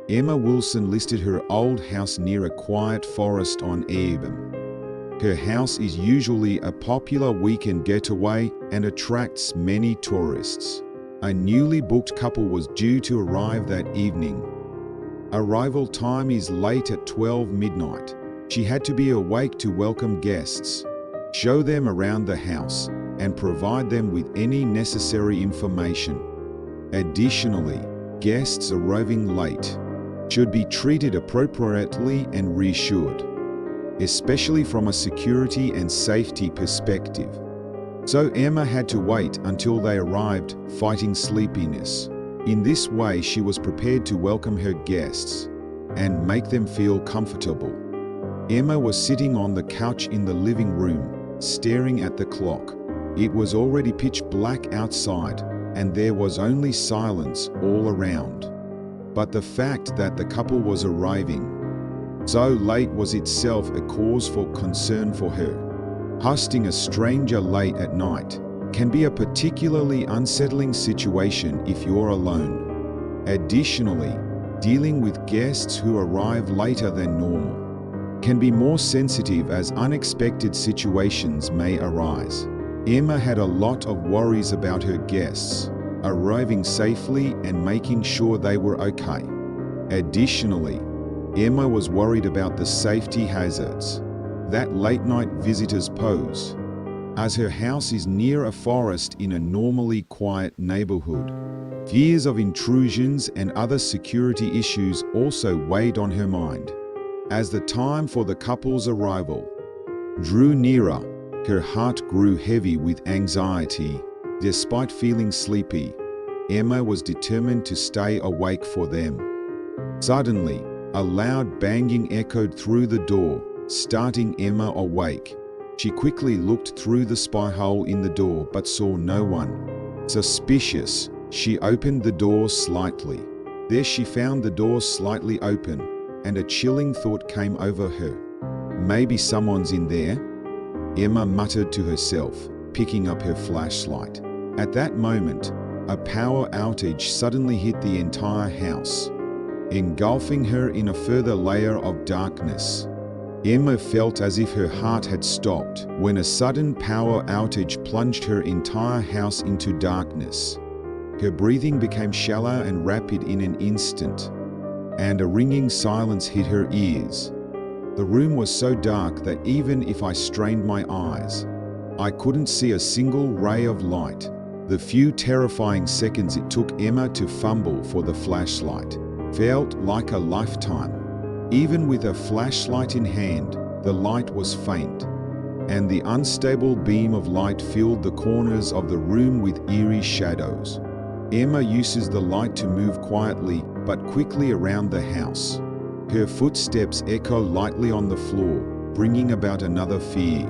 Emma Wilson listed her old house near a quiet forest on Airbnb. Her house is usually a popular weekend getaway and attracts many tourists. A newly booked couple was due to arrive that evening. Arrival time is late at 12 midnight. She had to be awake to welcome guests, show them around the house, and provide them with any necessary information. Additionally, guests arriving late should be treated appropriately and reassured, especially from a security and safety perspective. So Emma had to wait until they arrived, fighting sleepiness. In this way, she was prepared to welcome her guests and make them feel comfortable. Emma was sitting on the couch in the living room, staring at the clock. It was already pitch black outside, and there was only silence all around. But the fact that the couple was arriving so late was itself a cause for concern for her. Hosting a stranger late at night can be a particularly unsettling situation if you're alone. Additionally, dealing with guests who arrive later than normal can be more sensitive as unexpected situations may arise. Emma had a lot of worries about her guests arriving safely and making sure they were okay. Additionally, Emma was worried about the safety hazards that late-night visitors pose, as her house is near a forest in a normally quiet neighborhood. Fears of intrusions and other security issues also weighed on her mind. As the time for the couple's arrival drew nearer, her heart grew heavy with anxiety. Despite feeling sleepy, Emma was determined to stay awake for them. Suddenly, a loud banging echoed through the door, starting Emma awake. She quickly looked through the spy hole in the door but saw no one. Suspicious, she opened the door slightly. There she found the door slightly open, and a chilling thought came over her. Maybe someone's in there? Emma muttered to herself, picking up her flashlight. At that moment, a power outage suddenly hit the entire house, engulfing her in a further layer of darkness. Emma felt as if her heart had stopped when a sudden power outage plunged her entire house into darkness. Her breathing became shallow and rapid in an instant, and a ringing silence hit her ears. The room was so dark that even if I strained my eyes, I couldn't see a single ray of light. The few terrifying seconds it took Emma to fumble for the flashlight felt like a lifetime. Even with a flashlight in hand, the light was faint, and the unstable beam of light filled the corners of the room with eerie shadows. Emma uses the light to move quietly but quickly around the house. Her footsteps echo lightly on the floor, bringing about another fear.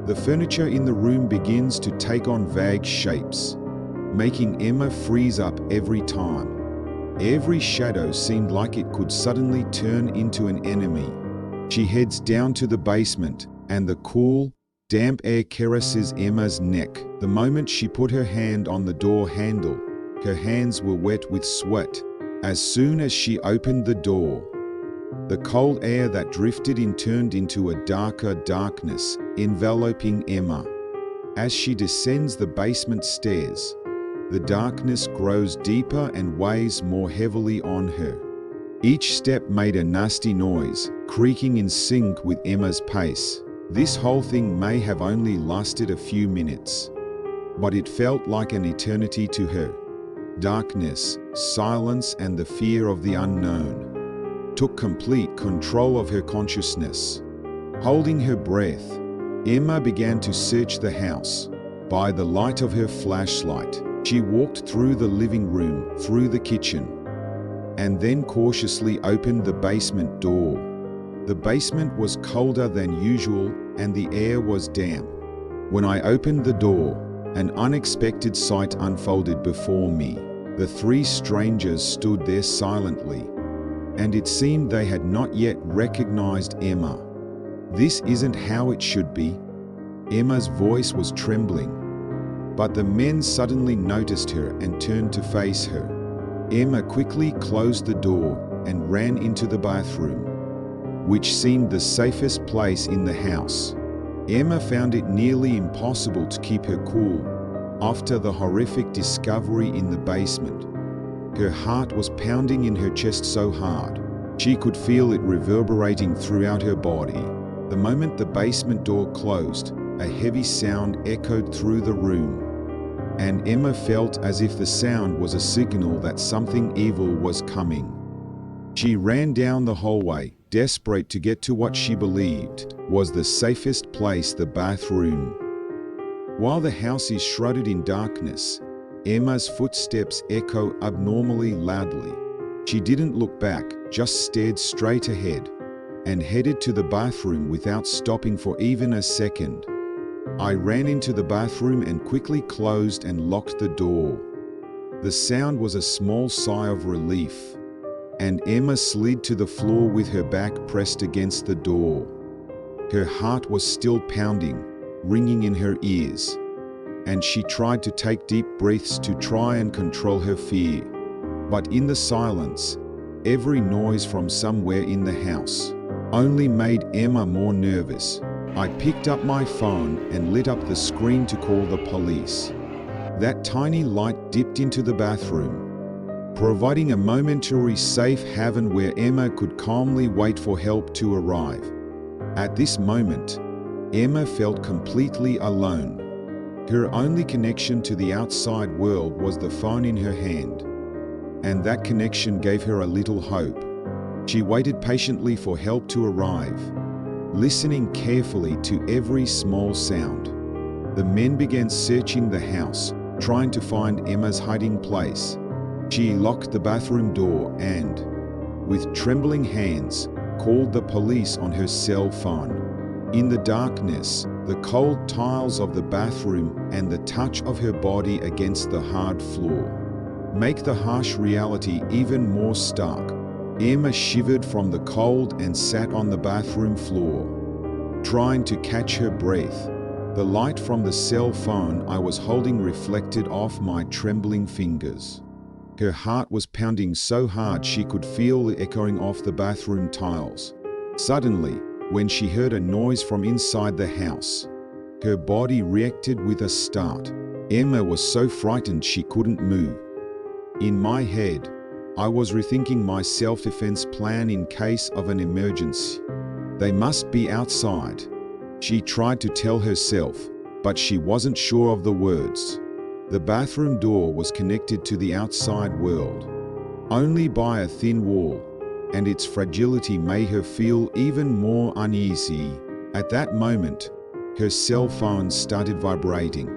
The furniture in the room begins to take on vague shapes, making Emma freeze up every time. Every shadow seemed like it could suddenly turn into an enemy. She heads down to the basement, and the cool, damp air caresses Emma's neck. The moment she put her hand on the door handle, her hands were wet with sweat. As soon as she opened the door, the cold air that drifted in turned into a darker darkness, enveloping Emma. As she descends the basement stairs, the darkness grows deeper and weighs more heavily on her. Each step made a nasty noise, creaking in sync with Emma's pace. This whole thing may have only lasted a few minutes, but it felt like an eternity to her. Darkness, silence, and the fear of the unknown took complete control of her consciousness. Holding her breath, Emma began to search the house. By the light of her flashlight, she walked through the living room, through the kitchen, and then cautiously opened the basement door. The basement was colder than usual, and the air was damp. When I opened the door, an unexpected sight unfolded before me. The three strangers stood there silently, and it seemed they had not yet recognized Emma. "This isn't how it should be." Emma's voice was trembling, but the men suddenly noticed her and turned to face her. Emma quickly closed the door, and ran into the bathroom, which seemed the safest place in the house. Emma found it nearly impossible to keep her cool after the horrific discovery in the basement. Her heart was pounding in her chest so hard, she could feel it reverberating throughout her body. The moment the basement door closed, a heavy sound echoed through the room, and Emma felt as if the sound was a signal that something evil was coming. She ran down the hallway, desperate to get to what she believed was the safest place, the bathroom. While the house is shrouded in darkness, Emma's footsteps echo abnormally loudly. She didn't look back, just stared straight ahead, and headed to the bathroom without stopping for even a second. I ran into the bathroom and quickly closed and locked the door. The sound was a small sigh of relief, and Emma slid to the floor with her back pressed against the door. Her heart was still pounding, ringing in her ears, and she tried to take deep breaths to try and control her fear. But in the silence, every noise from somewhere in the house only made Emma more nervous. I picked up my phone and lit up the screen to call the police. That tiny light dipped into the bathroom, providing a momentary safe haven where Emma could calmly wait for help to arrive. At this moment, Emma felt completely alone. Her only connection to the outside world was the phone in her hand, and that connection gave her a little hope. She waited patiently for help to arrive, listening carefully to every small sound. The men began searching the house, trying to find Emma's hiding place. She locked the bathroom door and, with trembling hands, called the police on her cell phone. In the darkness, the cold tiles of the bathroom and the touch of her body against the hard floor make the harsh reality even more stark. Emma shivered from the cold and sat on the bathroom floor, trying to catch her breath. The light from the cell phone I was holding reflected off my trembling fingers. Her heart was pounding so hard she could feel it echoing off the bathroom tiles. Suddenly, when she heard a noise from inside the house, her body reacted with a start. Emma was so frightened she couldn't move. In my head, I was rethinking my self-defense plan in case of an emergency. They must be outside, she tried to tell herself, but she wasn't sure of the words. The bathroom door was connected to the outside world only by a thin wall, and its fragility made her feel even more uneasy. At that moment, her cell phone started vibrating,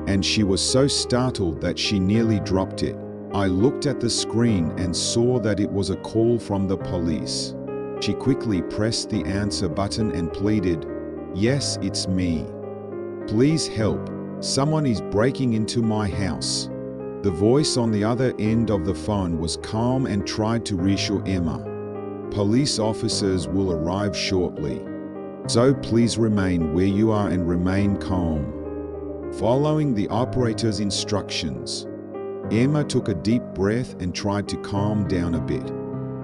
and she was so startled that she nearly dropped it. I looked at the screen and saw that it was a call from the police. She quickly pressed the answer button and pleaded, "Yes, it's me. Please help. Someone is breaking into my house." The voice on the other end of the phone was calm and tried to reassure Emma. "Police officers will arrive shortly, so please remain where you are and remain calm." Following the operator's instructions, Emma took a deep breath and tried to calm down a bit.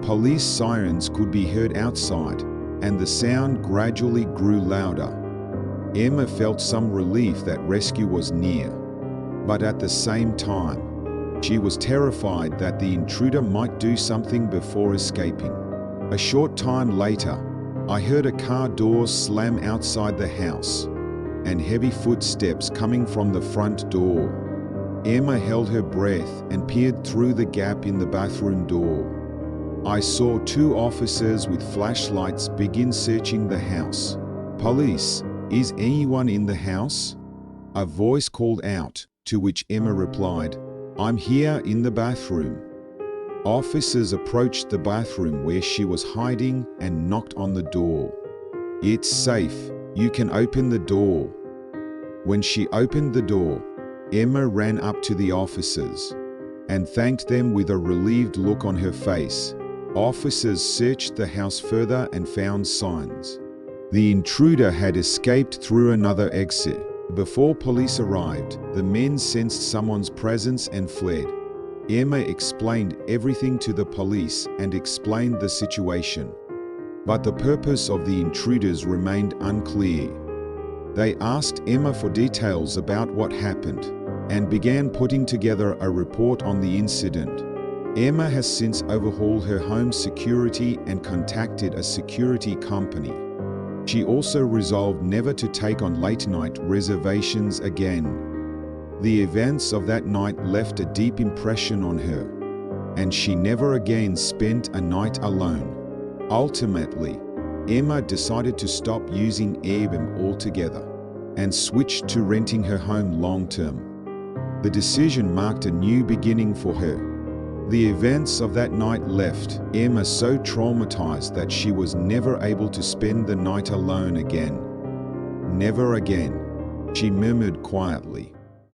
Police sirens could be heard outside, and the sound gradually grew louder. Emma felt some relief that rescue was near, but at the same time, she was terrified that the intruder might do something before escaping. A short time later, I heard a car door slam outside the house, and heavy footsteps coming from the front door. Emma held her breath and peered through the gap in the bathroom door. I saw two officers with flashlights begin searching the house. "Police, is anyone in the house?" A voice called out, to which Emma replied, "I'm here in the bathroom." Officers approached the bathroom where she was hiding and knocked on the door. "It's safe, you can open the door." When she opened the door, Emma ran up to the officers and thanked them with a relieved look on her face. Officers searched the house further and found signs. The intruder had escaped through another exit. Before police arrived, the men sensed someone's presence and fled. Emma explained everything to the police and explained the situation. But the purpose of the intruders remained unclear. They asked Emma for details about what happened and began putting together a report on the incident. Emma has since overhauled her home security and contacted a security company. She also resolved never to take on late-night reservations again. The events of that night left a deep impression on her, and she never again spent a night alone. Ultimately, Emma decided to stop using Airbnb altogether and switched to renting her home long-term. The decision marked a new beginning for her. The events of that night left Emma so traumatized that she was never able to spend the night alone again. "Never again," she murmured quietly.